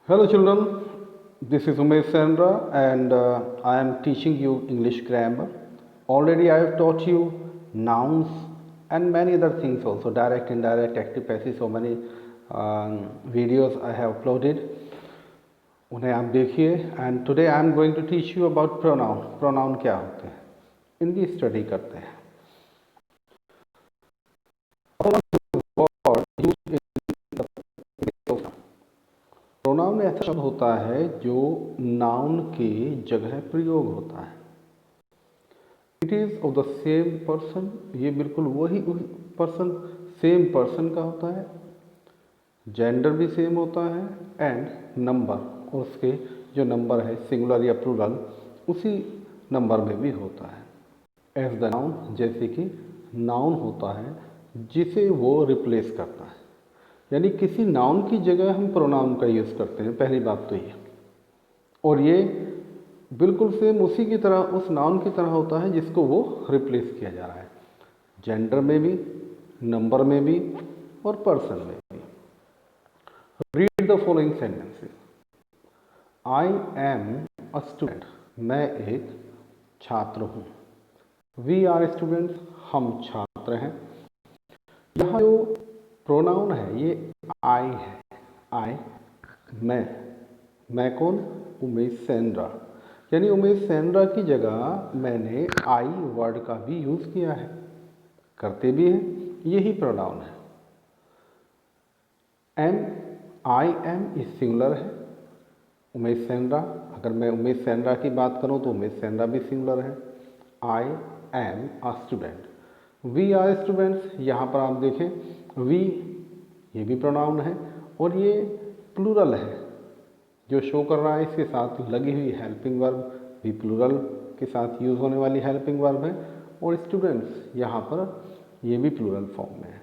Hello children, this is Umesh Sandra and I am teaching you English grammar. Already I have taught you nouns and many other things also, direct, indirect, active, passive, so many videos I have uploaded. उन्हें आप देखिए and today I am going to teach you about pronoun. Pronoun क्या होते हैं इनकी study करते हैं. Pronoun ऐसा शब्द होता है जो नाउन के जगह प्रयोग होता है. It is of the same person. ये बिल्कुल वही पर्सन, सेम पर्सन का होता है. जेंडर भी सेम होता है एंड नंबर, और उसके जो नंबर है सिंगुलर या प्लूरल उसी नंबर में भी होता है. एज द नाउन, जैसे कि नाउन होता है जिसे वो रिप्लेस करता है. यानी किसी नाउन की जगह हम प्रोनाउन का यूज़ करते हैं. पहली बात तो ये, और ये बिल्कुल सेम उसी की तरह, उस नाउन की तरह होता है जिसको वो रिप्लेस किया जा रहा है. जेंडर में भी, नंबर में भी और पर्सन में भी. Read the following sentences. I am a student. मैं एक छात्र हूँ. We are students. हम छात्र हैं. यहाँ जो प्रोनाउन है ये आई है. आई, मैं कौन? उमेश सेंद्रा. यानी उमेश सेंद्रा की जगह मैंने आई वर्ड का भी यूज़ किया है. करते भी हैं, यही प्रोनाउन है. एम, आई एम इस सिंगुलर है. उमेश सेंद्रा, अगर मैं उमेश सेंद्रा की बात करूं तो उमेश सेंद्रा भी सिंगुलर है. I am a student. We are students. यहाँ पर आप देखें वी, ये भी प्रोनाउन है और ये प्लूरल है. जो शो कर रहा है इसके साथ लगी हुई हेल्पिंग वर्ब भी प्लूरल के साथ यूज़ होने वाली हेल्पिंग वर्ब है. और स्टूडेंट्स यहाँ पर ये भी प्लूरल फॉर्म में है.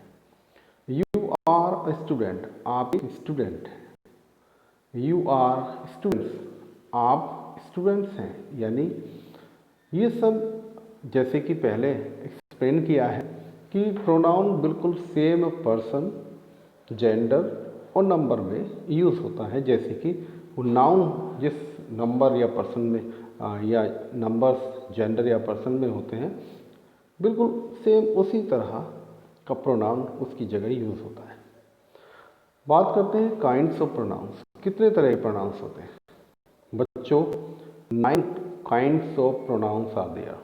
You are a student. आप एक स्टूडेंट हैं. You are students. आप स्टूडेंट्स हैं. यानी ये सब जैसे कि पहले एक्सप्लेन किया है कि प्रोनाउन बिल्कुल सेम पर्सन, जेंडर और नंबर में यूज़ होता है. जैसे कि वो नाउन जिस नंबर या पर्सन में या नंबर्स जेंडर या पर्सन में होते हैं, बिल्कुल सेम उसी तरह का प्रोनाउन उसकी जगह यूज़ होता है. बात करते हैं काइंड्स ऑफ प्रोनाउंस. कितने तरह के प्रोनाउंस होते हैं बच्चों? 9 kinds of pronouns are there.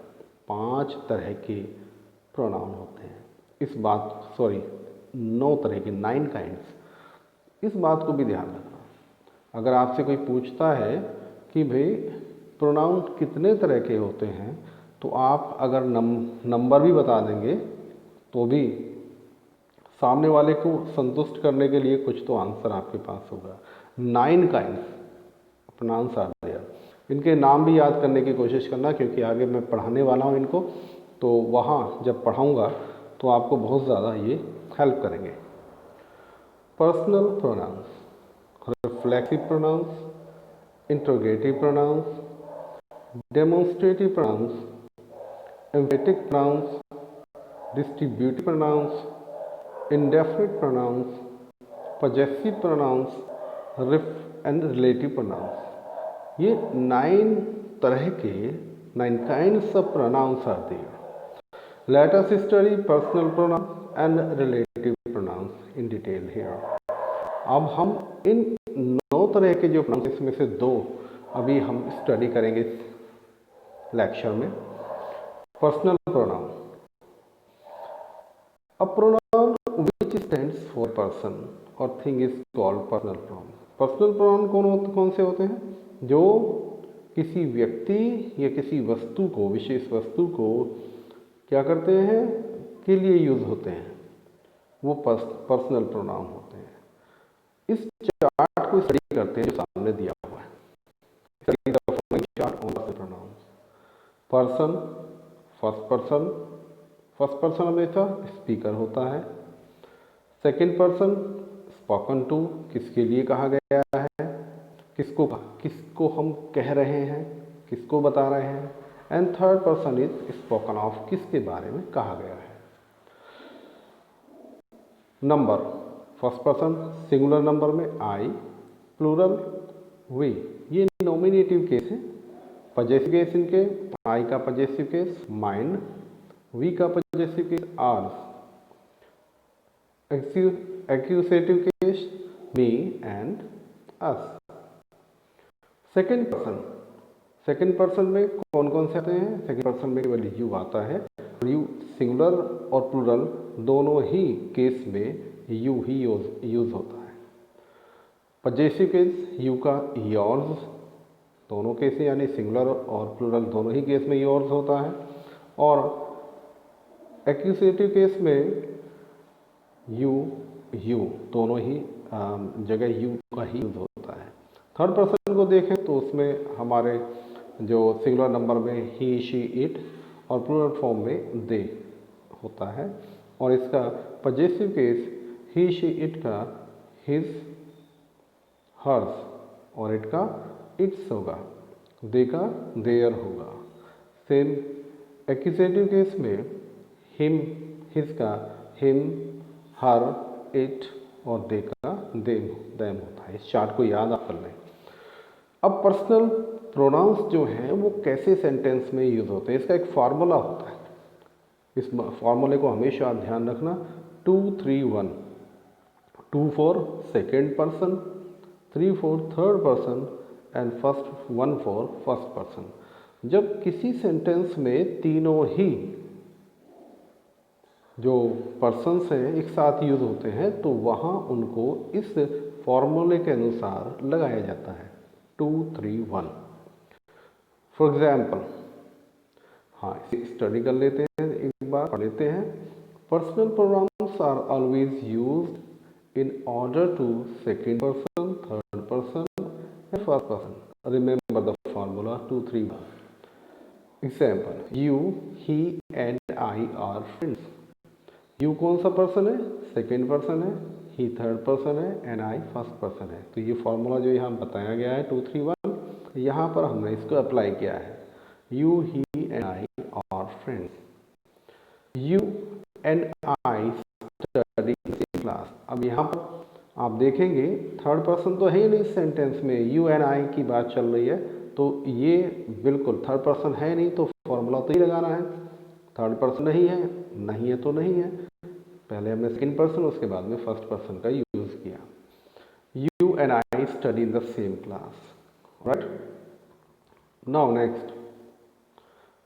5 तरह के प्रोनाउन होते हैं. इस बात 9 तरह के, 9 काइंड्स. इस बात को भी ध्यान रखना. अगर आपसे कोई पूछता है कि भाई प्रोनाउन कितने तरह के होते हैं, तो आप अगर नंबर भी बता देंगे तो भी सामने वाले को संतुष्ट करने के लिए कुछ तो आंसर आपके पास होगा. 9 काइंड्स प्रोनाउंस आर देयर. इनके नाम भी याद करने की कोशिश करना, क्योंकि आगे मैं पढ़ाने वाला हूँ इनको, तो वहाँ जब पढ़ाऊँगा तो आपको बहुत ज़्यादा ये हेल्प करेंगे. Personal pronouns, reflexive pronouns, interrogative pronouns, demonstrative pronouns, emphatic pronouns, distributive pronouns, indefinite pronouns, possessive pronouns and relative pronouns. ये 9 तरह के 9 kinds of pronouns are there. Let us study personal pronouns and relative pronouns in detail here. अब हम इन 9 तरह के जो pronounce में से 2 अभी हम स्टडी करेंगे इस लेक्चर में. Personal pronoun. A pronoun which stands for person or thing is called personal pronoun. Personal pronoun कौन से होते हैं? जो किसी व्यक्ति या किसी वस्तु को, विशेष वस्तु को क्या करते हैं के लिए यूज़ होते हैं, वो पर्सनल प्रोनाउन होते हैं. इस चार्ट को स्टडी करते हैं जो सामने दिया हुआ है. Study the following chart on personal pronouns. Person, first person हमेशा स्पीकर होता है. सेकंड पर्सन स्पोकन टू, किसके लिए कहा गया है, किसको हम कह रहे हैं, किसको बता रहे हैं. And third person is spoken of, किसके बारे में कहा गया है. Number, first person singular number में आई, प्लूरल वी, ये नॉमिनेटिव केस है। पजेसिव केस इनके, आई का पजेसिव केस माइंड, वी का possessive case ours, accusative case me and us. Second person में कौन कौन से आते हैं? सेकेंड पर्सन में केवल यू आता है। यू सिंगुलर और प्लूरल दोनों ही केस में यू ही यूज होता है। पजेसिव केस यू का योर्स, दोनों केस यानी सिंगुलर और प्लूरल दोनों ही केस में योर्स होता है। और एक्यूसेटिव केस में यू दोनों ही जगह यू का ही यूज होता है। थर्ड पर्सन को देखें तो उसमें हमारे जो सिंगुलर नंबर में ही, शी, इट और प्लूरल फॉर्म में दे होता है। और इसका possessive case he, she, it का हिज, हर्स और इट का इट्स होगा, दे का देयर होगा। सेम एक्यूसेटिव केस में हिम, हिज का हिम, हर, इट और दे का देम होता है। इस चार्ट को याद आप कर लें। अब पर्सनल प्रोनाउंस जो हैं वो कैसे सेंटेंस में यूज होते हैं, इसका एक फार्मूला होता है। इस फार्मूले को हमेशा ध्यान रखना। 2 3 1, 2 for second person, 3 for third person and 1 for first person. जब किसी सेंटेंस में तीनों ही जो पर्सन्स हैं एक साथ यूज होते हैं तो वहाँ उनको इस फॉर्मूले के अनुसार लगाया जाता है। 2 3 1। फॉर एग्जाम्पल, हाँ इसे स्टडी कर लेते हैं, एक बार पढ़ लेते हैं। Personal pronouns are always used in order to second person, third person and first person. Remember the formula 2 3 1। Example, you, he and I are friends. You कौन सा पर्सन है? सेकेंड पर्सन है, ही थर्ड पर्सन है and I first person है। तो ये formula जो यहाँ बताया गया है 2 3 1, यहाँ पर हमने इसको अप्लाई किया है। You, he and I are friends. You and I study in class. अब यहाँ पर आप देखेंगे थर्ड पर्सन तो है ही नहीं सेंटेंस में, यू एंड आई की बात चल रही है तो ये बिल्कुल थर्ड पर्सन है नहीं, तो फॉर्मूला तो ही लगाना है। थर्ड पर्सन नहीं है तो नहीं है। पहले हमने सेकेंड पर्सन उसके बाद में फर्स्ट पर्सन का यूज किया। You and I study in the same class, right. Now next,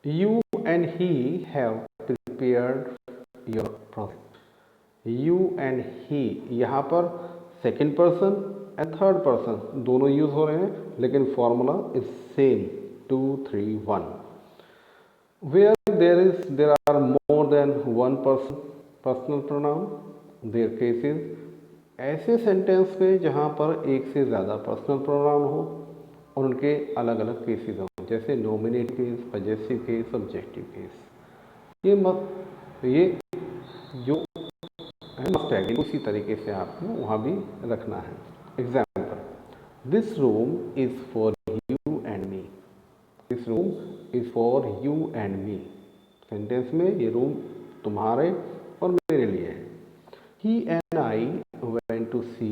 you and he have prepared your project. You and he, यहाँ पर second person and third person दोनों use हो रहे हैं, लेकिन formula is same 2 3 1। Where there are more than one personal pronoun, their cases, ऐसे sentence में जहाँ पर एक से ज़्यादा पर्सनल प्रोनाउन हो और उनके अलग अलग केसेस हों, जैसे nominative case, possessive case, objective case. ये जो है मस्ट है, उसी तरीके से आपको वहाँ भी रखना है। Example, this room is for you and me. This room is for you and me. Sentence में ये रूम तुम्हारे और मेरे लिए है। He and I went to see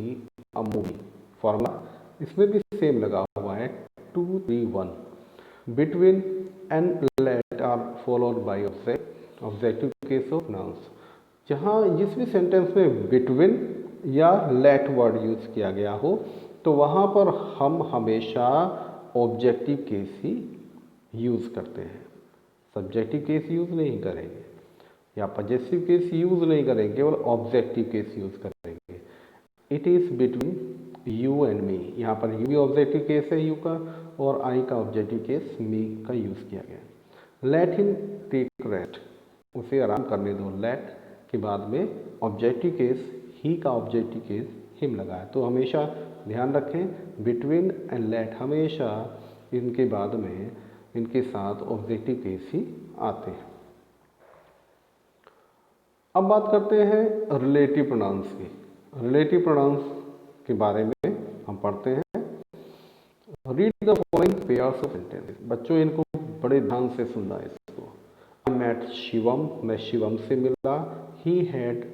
a movie. Formula इसमें भी सेम लगा हुआ है 2 3 1। Between and let are followed by objective case of nouns. जहाँ जिस भी सेंटेंस में बिटवीन या लेट वर्ड यूज किया गया हो तो वहाँ पर हम हमेशा ऑब्जेक्टिव केस ही यूज करते हैं, सब्जेक्टिव केस यूज नहीं करेंगे या पजेसिव केस यूज नहीं करेंगे, केवल ऑब्जेक्टिव केस यूज करेंगे। It is between you and मी। यहाँ पर यू भी ऑब्जेक्टिव केस है यू का, और आई का ऑब्जेक्टिव केस मी का यूज किया गया। Let him take rest. उसे आराम करने दो। लेट के बाद में ऑब्जेक्टिव केस ही का ऑब्जेक्टिव केस हिम लगा है। तो हमेशा ध्यान रखें बिटवीन एंड लेट हमेशा इनके बाद में इनके साथ ऑब्जेक्टिव केस ही आते हैं। अब बात करते हैं रिलेटिव प्रोनाउंस की। रिलेटिव प्रोनाउंस के बारे में हम पढ़ते हैं। Read the following pairs of sentences. बच्चों इनको बड़े ध्यान से सुनना है इसको। आई मेट शिवम, मैं शिवम से मिला। ही हैड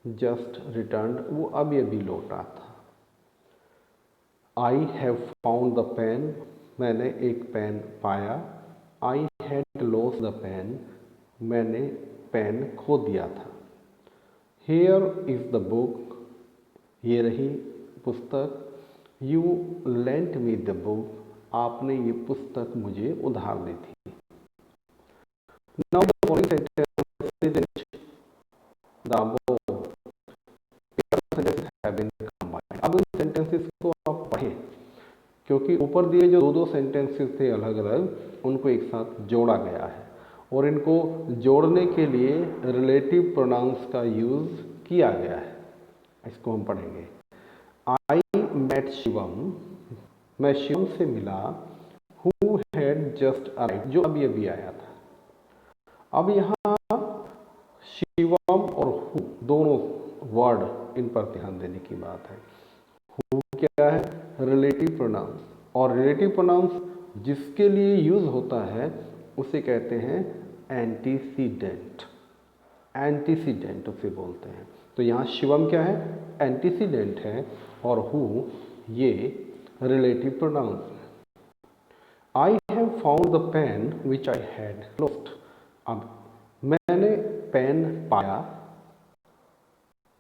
जस्ट रिटर्न्ड, वो अभी अभी लौटा था। I have found the pen, मैंने एक पेन पाया। I had lost the pen, मैंने पेन खो दिया था। हियर इज़ द बुक, ये रही पुस्तक। You lent me the book, आपने ये पुस्तक मुझे उधार दी थी। Now the following sentences the above sentences have been combined. अब इन सेंटेंसेस को आप पढ़ें, क्योंकि ऊपर दिए जो दो सेंटेंसेस थे अलग अलग, उनको एक साथ जोड़ा गया है और इनको जोड़ने के लिए रिलेटिव प्रोनाउंस का यूज़ किया गया है। इसको हम पढ़ेंगे। आई मेट शिवम, मैं शिवम से मिला। हु हैड जस्ट अराइव्ड, जो अभी अभी आया था। अब यहाँ शिवम और हु दोनों वर्ड, इन पर ध्यान देने की बात है। हु क्या है? रिलेटिव प्रोनाउंस, और रिलेटिव प्रोनाउंस जिसके लिए यूज होता है उसे कहते हैं एंटीसीडेंट। एंटीसीडेंट उसे बोलते हैं। तो यहाँ शिवम क्या है? एंटीसीडेंट है, और हु ये रिलेटिव प्रोनाउंस है। I have found the pen which I had lost, अब मैंने पेन पाया,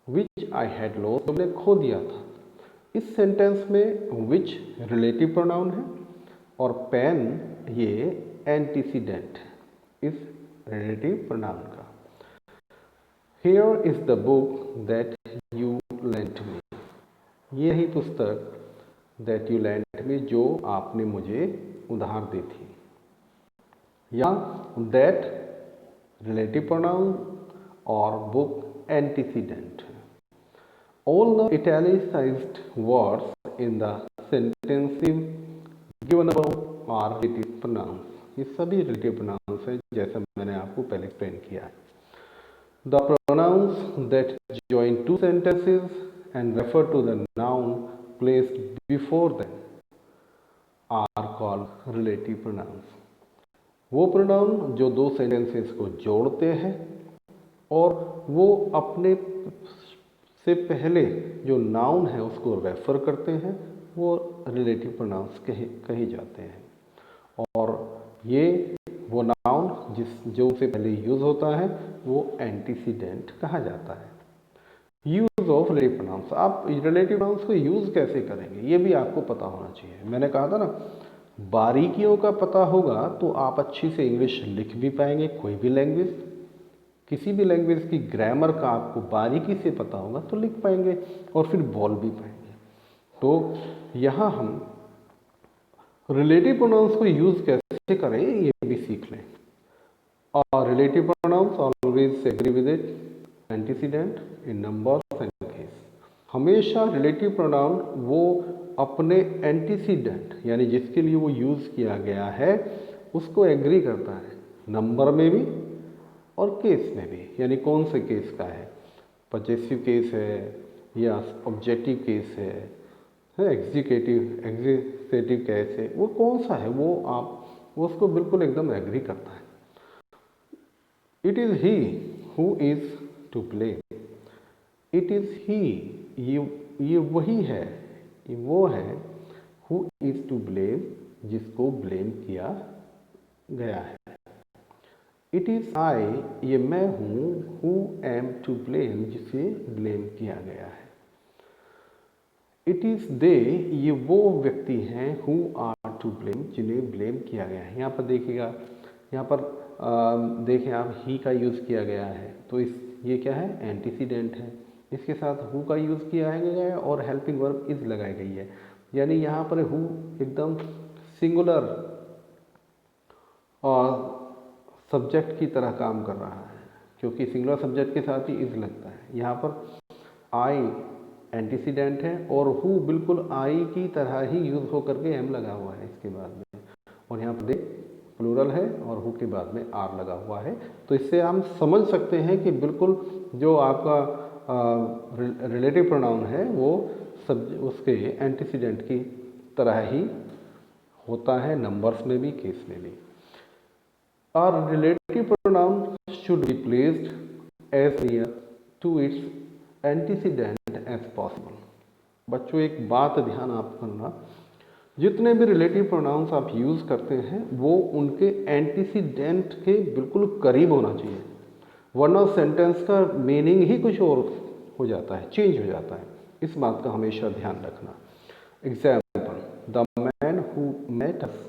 विच आई हैड लॉस्ट, तो मैंने खो दिया था। इस सेंटेंस में विच रिलेटिव प्रोनाउन है और पेन ये एंटीसीडेंट है इस रिलेटिव प्रोनाउन का। Here is the book that you lent me, ये ही पुस्तक दैट यू लेंट मी, जो आपने मुझे उधार दी थी। या दैट रिलेटिव प्रोनाउन और बुक एंटीसीडेंट है। All the italicized words in the sentences given above are relative pronouns. ये सभी relative pronouns हैं, जैसा मैंने आपको पहले explain किया है। The pronouns that join two sentences and refer to the noun placed before them are called relative pronouns. वो pronoun जो दो sentences को जोड़ते हैं और वो अपने से पहले जो नाउन है उसको रेफर करते हैं, वो रिलेटिव प्रोनाउंस कहे जाते हैं। और ये वो नाउन जो से पहले यूज़ होता है वो एंटीसीडेंट कहा जाता है। यूज़ ऑफ रिलेटिव प्रोनाउंस, आप रिलेटिव प्रोनाउंस को यूज़ कैसे करेंगे ये भी आपको पता होना चाहिए। मैंने कहा था ना, बारीकियों का पता होगा तो आप अच्छी से इंग्लिश लिख भी पाएंगे। कोई भी लैंग्वेज, किसी भी लैंग्वेज की ग्रामर का आपको बारीकी से पता होगा तो लिख पाएंगे और फिर बोल भी पाएंगे। तो यहाँ हम रिलेटिव प्रोनाउंस को यूज़ कैसे करें ये भी सीख लें। और relative pronouns always agree with it antecedent in numbers and case. हमेशा रिलेटिव प्रोनाउन वो अपने एंटीसीडेंट यानी जिसके लिए वो यूज़ किया गया है उसको एग्री करता है, नंबर में भी और केस में भी। यानी कौन से केस का है, पजेसिव केस है या ऑब्जेक्टिव केस है, एग्जीक्यूटिव केस है, वो कौन सा है वो उसको बिल्कुल एकदम एग्री करता है। It is he who is to blame, it is he, ये वही है, ये वो है, हु इज़ टू ब्लेम, जिसको ब्लेम किया गया है। इट इज़ आई, ये मैं हूँ, हु एम टू ब्लेम, जिसे ब्लेम किया गया है। इट इज़ दे, ये वो व्यक्ति हैं, हु आर टू ब्लेम, जिन्हें ब्लेम किया गया है। यहाँ पर देखिएगा, यहाँ पर देखें आप, ही का यूज़ किया गया है तो ये क्या है? एंटीसीडेंट है। इसके साथ हु का यूज़ किया गया है और हेल्पिंग वर्ब इज लगाई गई है। यानी यहाँ पर हु एकदम सिंगुलर और सब्जेक्ट की तरह काम कर रहा है, क्योंकि सिंगुलर सब्जेक्ट के साथ ही इज लगता है। यहाँ पर आई एंटीसीडेंट है और हु बिल्कुल आई की तरह ही यूज़ होकर के एम लगा हुआ है इसके बाद में, और यहाँ पर देख प्लूरल है और हु के बाद में आर लगा हुआ है। तो इससे हम समझ सकते हैं कि बिल्कुल जो आपका रिलेटिव प्रोनाउन है वो उसके एंटीसीडेंट की तरह ही होता है, नंबर्स में भी, केस में भी। Our relative pronoun should be placed as near to its antecedent as possible. बच्चों एक बात ध्यान आप करना, जितने भी रिलेटिव प्रोनाउंस आप यूज़ करते हैं वो उनके एंटीसीडेंट के बिल्कुल करीब होना चाहिए, वरना सेंटेंस का मीनिंग ही कुछ और हो जाता है, चेंज हो जाता है। इस बात का हमेशा ध्यान रखना। Example, the man who met us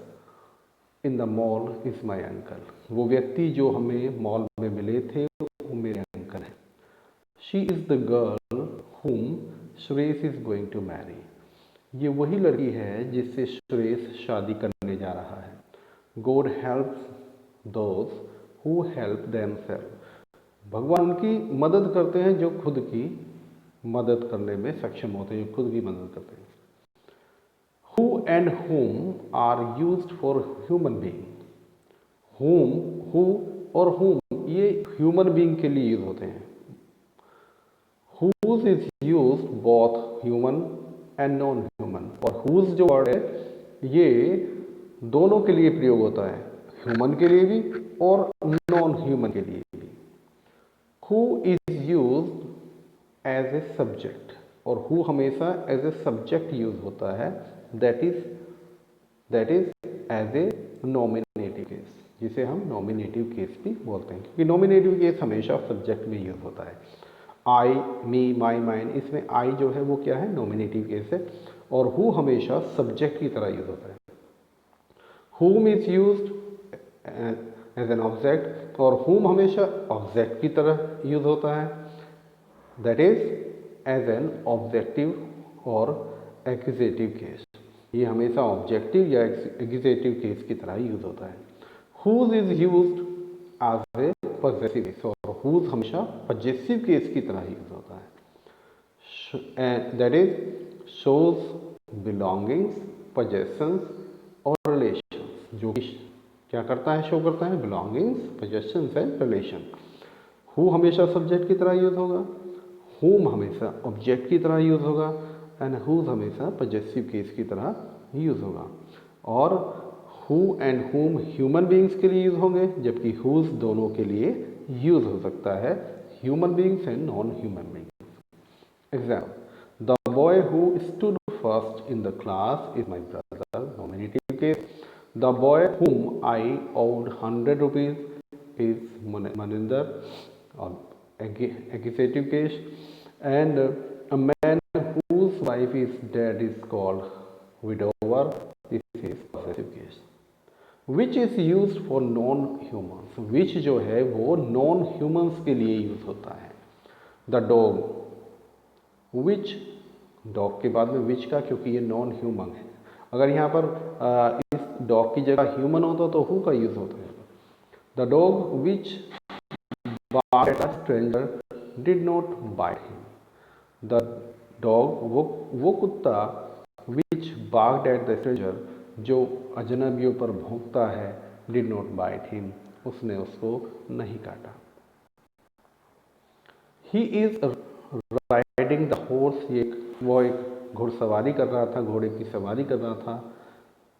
in the mall is my uncle. वो व्यक्ति जो हमें मॉल में मिले थे वो मेरे अंकल हैं। She is the girl whom Suresh is going to marry. ये वही लड़की है जिससे सुरेश शादी करने जा रहा है। God helps those who help themselves. भगवान उनकी मदद करते हैं जो खुद की मदद करने में सक्षम होते हैं, जो खुद की मदद करते हैं। Who and whom are used for human being। whom, who और whom ये ह्यूमन बीइंग के लिए यूज होते हैं। whose is used both human and non human. और whose जो वर्ड है ये दोनों के लिए प्रयोग होता है, ह्यूमन के लिए भी और नॉन ह्यूमन के लिए भी। who is used as a subject, और who हमेशा एज ए सब्जेक्ट यूज होता है, that is as a nominative case, जिसे हम नॉमिनेटिव केस भी बोलते हैं, क्योंकि नॉमिनेटिव केस हमेशा सब्जेक्ट में यूज होता है। आई, मी, माई, माइन, इसमें आई जो है वो क्या है, नॉमिनेटिव केस है, और हु हमेशा सब्जेक्ट की तरह यूज होता है। whom is used as an object, और whom हमेशा ऑब्जेक्ट की तरह यूज होता है, that is as an objective और एक्यूजेटिव केस। ये हमेशा ऑब्जेक्टिव या एक्यूजेटिव केस की तरह यूज होता है। whose is used as a possessive case, और whose हमेशा पॉजेसिव केस की तरह यूज होता है, that is shows belongings, possessions और रिलेशंस। जो क्या करता है, शो करता है belongings, possessions and relation. Who हमेशा सब्जेक्ट की तरह यूज होगा, whom हमेशा ऑब्जेक्ट की तरह यूज होगा, एंड whose हमेशा पॉजेसिव केस की तरह यूज होगा। और who and whom human beings के लिए यूज होंगे, जबकि whose दोनों के लिए यूज हो सकता है, human beings and non human beings. Example, the boy who stood first in the class is my brother, nominative case. The boy whom I owed 100 rupees is Maninder, और accusative case, and a man whose wife is dead is called widower, this is possessive case. Which is used for non humans, which जो है वो non humans के लिए use होता है। the dog, which, dog के बाद में which का, क्योंकि ये नॉन ह्यूमन है। अगर यहाँ पर इस डॉग की जगह ह्यूमन होता तो who का यूज होता है। the dog which barked at a stranger did not bite him। the dog, वो कुत्ता which barked at the stranger, जो अजनबियों पर भौंकता है, did not bite him, उसने उसको नहीं काटा। he is riding the horse, वो एक घुड़सवारी कर रहा था, घोड़े की सवारी कर रहा था।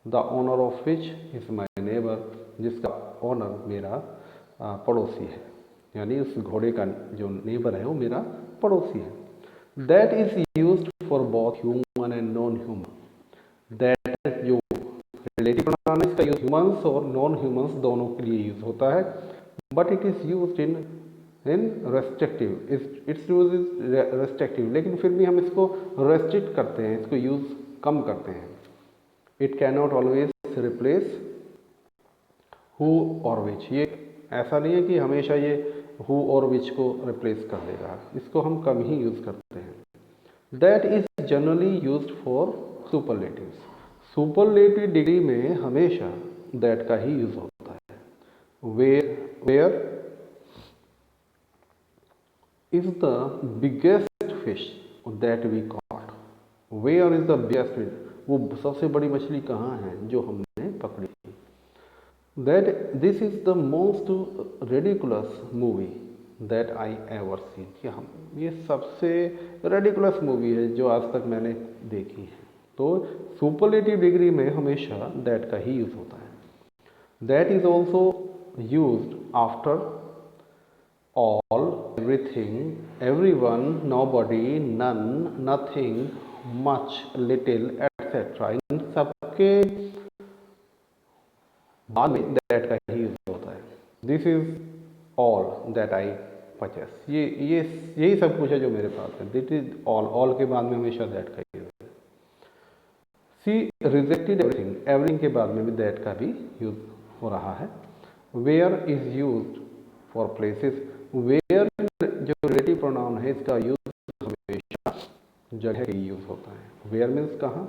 the owner of which is my neighbor, जिसका ओनर मेरा पड़ोसी है, यानी उस घोड़े का जो नेबर है वो मेरा पड़ोसी है। That is used for both human and non human. That जो रिलेटिव प्रोनाउन इसका यूज ह्यूमंस और नॉन ह्यूमंस दोनों के लिए यूज होता है, but it is used in restrictive, it's use is restrictive, लेकिन फिर भी हम इसको रेस्ट्रिक्ट करते हैं, इसको यूज कम करते हैं। It can not always replace who और विच, ये ऐसा नहीं है कि हमेशा ये हु और विच को रिप्लेस कर देगा, इसको हम कम ही यूज करते हैं। That is generally used for superlatives. Superlative degree में हमेशा दैट का ही यूज होता है। Where is the biggest fish that we caught, where is the biggest fish, वो सबसे बड़ी मछली कहाँ है जो हमने पकड़ी। That this is the most ridiculous movie that I ever seen, कि हम ये सबसे रेडिकुलस मूवी है जो आज तक मैंने देखी है। तो सुपरलेटिव डिग्री में हमेशा दैट का ही यूज होता है। That is also used after all, everything, everyone, nobody, none, nothing, much, little, etcetera, इन सबके बाद में दैट का ही यूज होता है। This is all that I purchase, ये यही सब कुछ है जो मेरे पास है। दिट इज ऑल के बाद में हमेशा दैट का यूज है। सी रिजेक्टेड एवरीथिंग, एवरीथिंग के बाद में भी दैट का भी यूज हो रहा है। Where is use for places, where जो रिलेटिव प्रोनाउन है इसका यूज हमेशा जगह के यूज होता है। वेयर मीन्स कहाँ,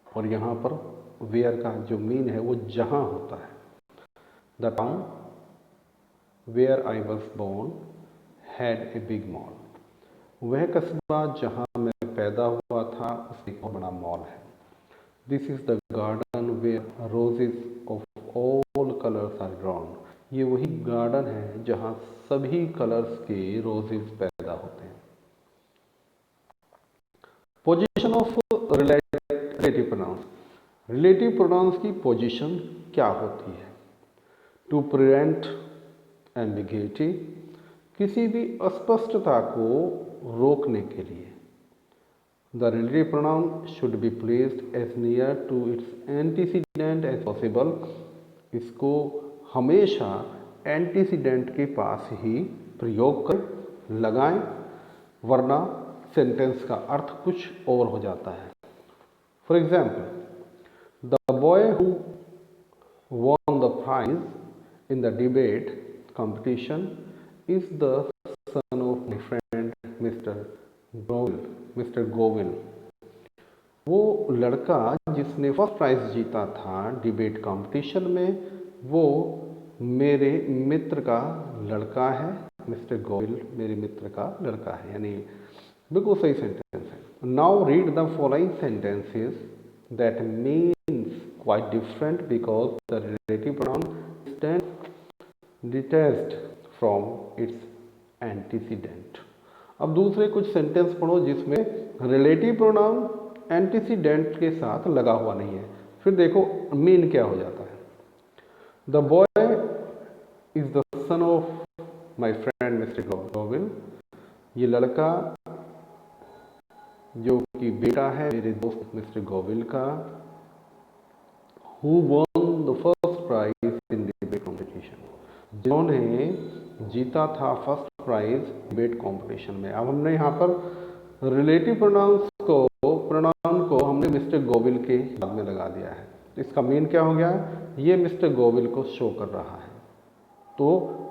और यहाँ पर वेयर का जो मीन है वो जहाँ होता है। The town where I was born had a big mall, वह कस्बा जहाँ मैं पैदा हुआ था उसमें बहुत बड़ा मॉल है। This is the garden where roses of all colours are ground, ये वही गार्डन है जहाँ सभी कलर्स के रोजेज पैदा होते हैं। Position of relative pronouns, relative pronouns की पोजीशन क्या होती है? टू प्रिवेंट एम्बिग्युइटी, किसी भी अस्पष्टता को रोकने के लिए। The relative pronoun should be placed as near to its antecedent as possible, इसको हमेशा एंटीसीडेंट के पास ही प्रयोग कर लगाएं, वरना सेंटेंस का अर्थ कुछ और हो जाता है। For example, the boy who won the prize in the debate competition is the son of my friend Mr. Govil. Mr. Govil, वो लड़का जिसने फर्स्ट प्राइज जीता था डिबेट कंपटीशन में, वो मेरे मित्र का लड़का है। मिस्टर गोविल मेरे मित्र का लड़का है, यानी बिल्कुल सही सेंटेंस है। Now read the following sentences that means quite different because the relative pronoun stands detached from its antecedent। अब दूसरे कुछ सेंटेंस पढ़ो जिसमें रिलेटिव प्रोनाउन एंटीसीडेंट के साथ लगा हुआ नहीं है, फिर देखो मीन क्या हो जाता है। The boy is the son of my friend mister Govil, ये लड़का जो कि बेटा है मेरे दोस्त मिस्टर गोविल का। Who won the first prize in debate competition, जिन्होंने जीता था फर्स्ट प्राइज डिबेट कंपटीशन में। अब हमने यहाँ पर रिलेटिव प्रोनाउन को हमने मिस्टर गोविल के बाद में लगा दिया है, तो इसका मीन क्या हो गया? ये मिस्टर गोविल को शो कर रहा है। तो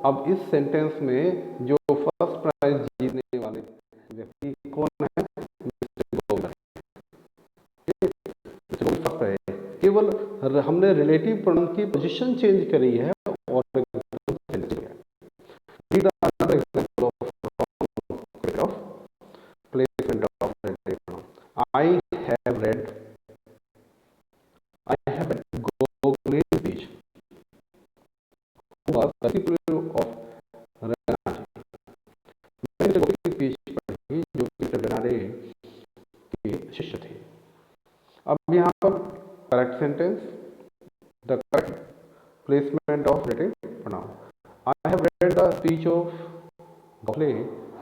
अब इस सेंटेंस में जो फर्स्ट प्राइज जीतने वाले व्यक्ति कौन है? मिस्टर गोविल। केवल हमने रिलेटिव प्रोनाउन की पोजीशन चेंज करी है और placement of relative pronoun. I have red Gokhale speech, was the disciple of रेनारे, मैंने गोखले की स्पीच पढ़ी जो कि रेनारे के शिष्य थे। अब यहाँ पर correct sentence, the correct placement of relative pronoun. I have read the speech of Gokhale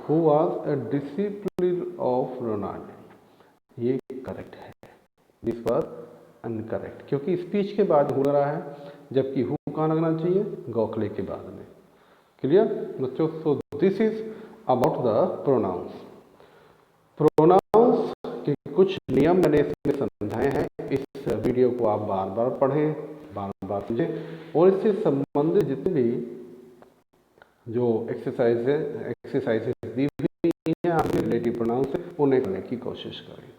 who was a disciple of Ranade, ये करेक्ट है। दिस वाज अनकरेक्ट, क्योंकि स्पीच के बाद हो रहा है, जबकि हु कहाँ लगना चाहिए? गोखले के बाद में। क्लियर बच्चों? So this is about the pronouns. Pronouns के कुछ नियम मैंने इसमें समझाए हैं। इस वीडियो को आप बार बार पढ़ें, बार बार समझें, और इससे संबंधित जितने भी जो एक्सरसाइजेज दी हुई हैं आपके रिलेटिव प्रोनाउंस से, उन्हें करने की कोशिश करें।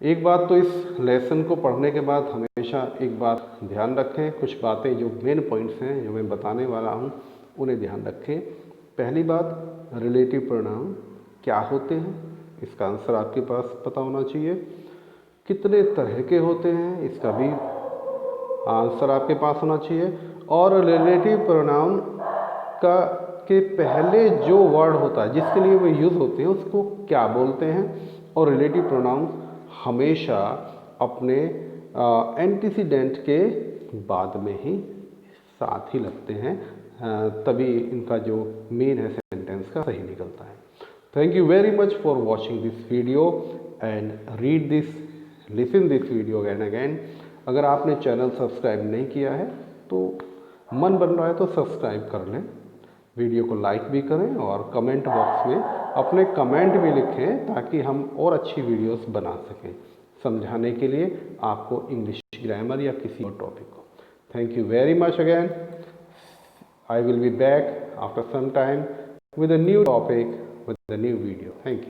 एक बात तो इस लेसन को पढ़ने के बाद हमेशा एक बात ध्यान रखें, कुछ बातें जो मेन पॉइंट्स हैं जो मैं बताने वाला हूँ उन्हें ध्यान रखें। पहली बात, रिलेटिव प्रोनाउन क्या होते हैं, इसका आंसर आपके पास पता होना चाहिए। कितने तरह के होते हैं, इसका भी आंसर आपके पास होना चाहिए। और रिलेटिव प्रोनाउन का के पहले जो वर्ड होता है जिसके लिए वो यूज़ होते हैं उसको क्या बोलते हैं। और रिलेटिव प्रोनाउन हमेशा अपने एंटीसीडेंट के बाद में ही साथ ही लगते हैं, तभी इनका जो मीन है सेंटेंस का सही निकलता है। Thank you very much for watching this video. and read this, listen this video again again. अगर आपने चैनल सब्सक्राइब नहीं किया है तो मन बन रहा है तो सब्सक्राइब कर लें, वीडियो को लाइक भी करें और कमेंट बॉक्स में अपने कमेंट भी लिखें ताकि हम और अच्छी वीडियोस बना सकें समझाने के लिए आपको इंग्लिश ग्रामर या किसी और टॉपिक को. Thank you very much again. I will be back after some time with a new topic, with a new video. Thank you.